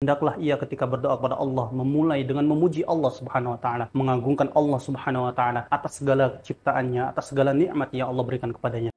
hendaklah ia ketika berdoa kepada Allah memulai dengan memuji Allah Subhanahu wa taala, mengagungkan Allah Subhanahu wa taala atas segala ciptaannya, atas segala nikmat yang Allah berikan kepadanya.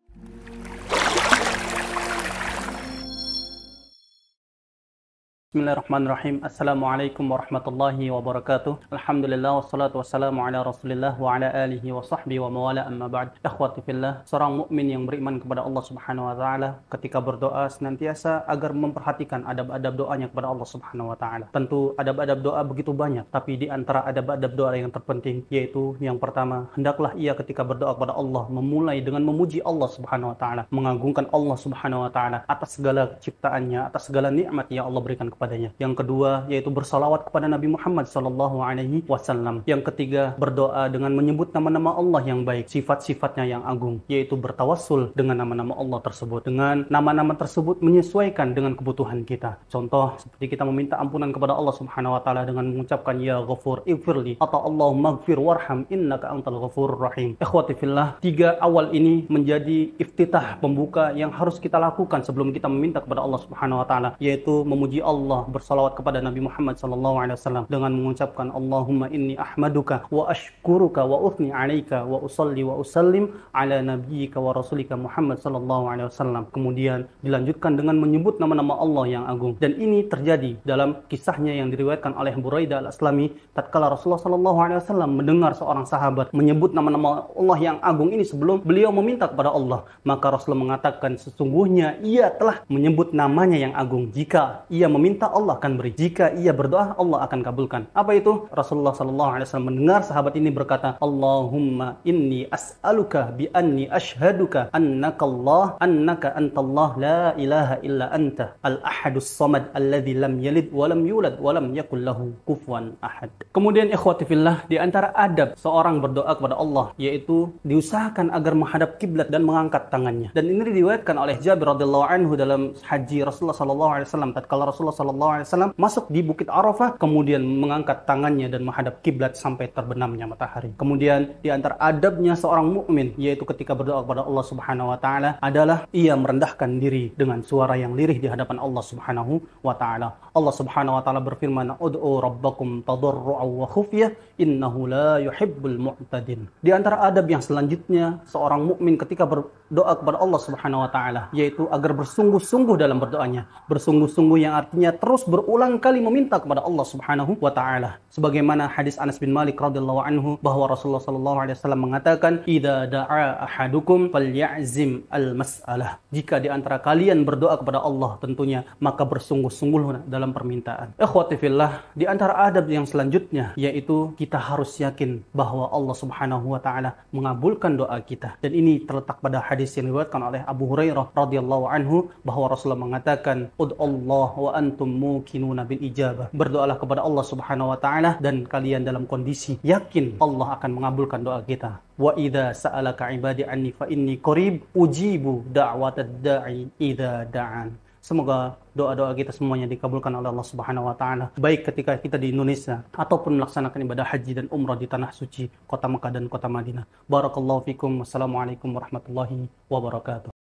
Bismillahirrahmanirrahim. Assalamualaikum warahmatullahi wabarakatuh. Alhamdulillah wassalatu wassalamu ala Rasulillah wa ala alihi wa sahbihi wa mawala amma ba'd. Ikhwati fillah, seorang mukmin yang beriman kepada Allah Subhanahu wa taala ketika berdoa senantiasa agar memperhatikan adab-adab doanya kepada Allah Subhanahu wa taala. Tentu adab-adab doa begitu banyak, tapi di antara adab-adab doa yang terpenting yaitu yang pertama, hendaklah ia ketika berdoa kepada Allah memulai dengan memuji Allah Subhanahu wa taala, mengagungkan Allah Subhanahu wa taala atas segala ciptaannya, atas segala nikmat yang Allah berikan kepadanya. Yang kedua yaitu bersalawat kepada Nabi Muhammad sallallahu alaihi wasallam. Yang ketiga berdoa dengan menyebut nama-nama Allah yang baik, sifat-sifatnya yang agung, yaitu bertawassul dengan nama-nama Allah tersebut. Dengan nama-nama tersebut menyesuaikan dengan kebutuhan kita. Contoh seperti kita meminta ampunan kepada Allah Subhanahu wa taala dengan mengucapkan ya Ghafur ighfirli atau Allahumma ighfir warham innaka antal ghafurur rahim. Ikhwati fillah, tiga awal ini menjadi iftitah pembuka yang harus kita lakukan sebelum kita meminta kepada Allah Subhanahu wa taala, yaitu memuji Allah, bersalawat kepada Nabi Muhammad SAW dengan mengucapkan Allahumma inni ahmaduka wa ashkuruka wa uthni alaika wa usalli wa usallim ala nabiyyika wa rasulika Muhammad SAW. Kemudian dilanjutkan dengan menyebut nama-nama Allah yang agung. Dan ini terjadi dalam kisahnya yang diriwayatkan oleh Buraidah al-Aslami tatkala Rasulullah SAW mendengar seorang sahabat menyebut nama-nama Allah yang agung ini sebelum beliau meminta kepada Allah. Maka Rasulullah mengatakan sesungguhnya ia telah menyebut namanya yang agung. Jika ia meminta, Allah akan beri. Jika ia berdoa, Allah akan kabulkan. Apa itu? Rasulullah SAW mendengar sahabat ini berkata, Allahumma inni as'aluka bi anni ashhaduka annaka Allah, annaka antallah la ilaha illa anta al-ahadus samad alladhi lam yalid wa lam yulad wa lam yakul lahu kufuwan ahad. Kemudian ikhwati fillah, di antara adab seorang berdoa kepada Allah yaitu diusahakan agar menghadap kiblat dan mengangkat tangannya. Dan ini diriwayatkan oleh Jabir radhiyallahu anhu dalam haji Rasulullah SAW tatkala Rasulullah SAW masuk di Bukit Arafah, kemudian mengangkat tangannya dan menghadap kiblat sampai terbenamnya matahari. Kemudian di antara adabnya seorang mukmin yaitu ketika berdoa kepada Allah Subhanahu wa taala adalah ia merendahkan diri dengan suara yang lirih di hadapan Allah Subhanahu wa taala. Allah Subhanahu wa taala berfirman, "Ud'u rabbakum tadarru'an wa khufyah innahu la yuhibbul mu'tadin." Di antara adab yang selanjutnya seorang mukmin ketika berdoa kepada Allah Subhanahu wa taala yaitu agar bersungguh-sungguh dalam berdoanya. Bersungguh-sungguh yang artinya terus berulang kali meminta kepada Allah Subhanahu wa taala. Sebagaimana hadis Anas bin Malik radhiyallahu anhu bahwa Rasulullah sallallahu alaihi wasallam mengatakan, "Idza da'a ahadukum falyazim al-mas'alah." Jika di antara kalian berdoa kepada Allah tentunya maka bersungguh-sungguh dalam permintaan. Ikhwati fillah, di antara adab yang selanjutnya yaitu kita harus yakin bahwa Allah Subhanahu wa taala mengabulkan doa kita. Dan ini terletak pada hadis yang diriwayatkan oleh Abu Hurairah radhiyallahu anhu bahwa Rasulullah mengatakan, "Ud'allah wa antum muqinuna bil ijabah." Berdoalah kepada Allah Subhanahu wa taala dan kalian dalam kondisi yakin Allah akan mengabulkan doa kita. Wa idza sa'alaka ibadi anni fa inni qarib ujibu da'watad da'i idza da'an. Semoga doa-doa kita semuanya dikabulkan oleh Allah Subhanahu wa taala, baik ketika kita di Indonesia ataupun melaksanakan ibadah haji dan umrah di tanah suci kota Mekah dan kota Madinah. Barakallahu fikum. Wassalamualaikum warahmatullahi wabarakatuh.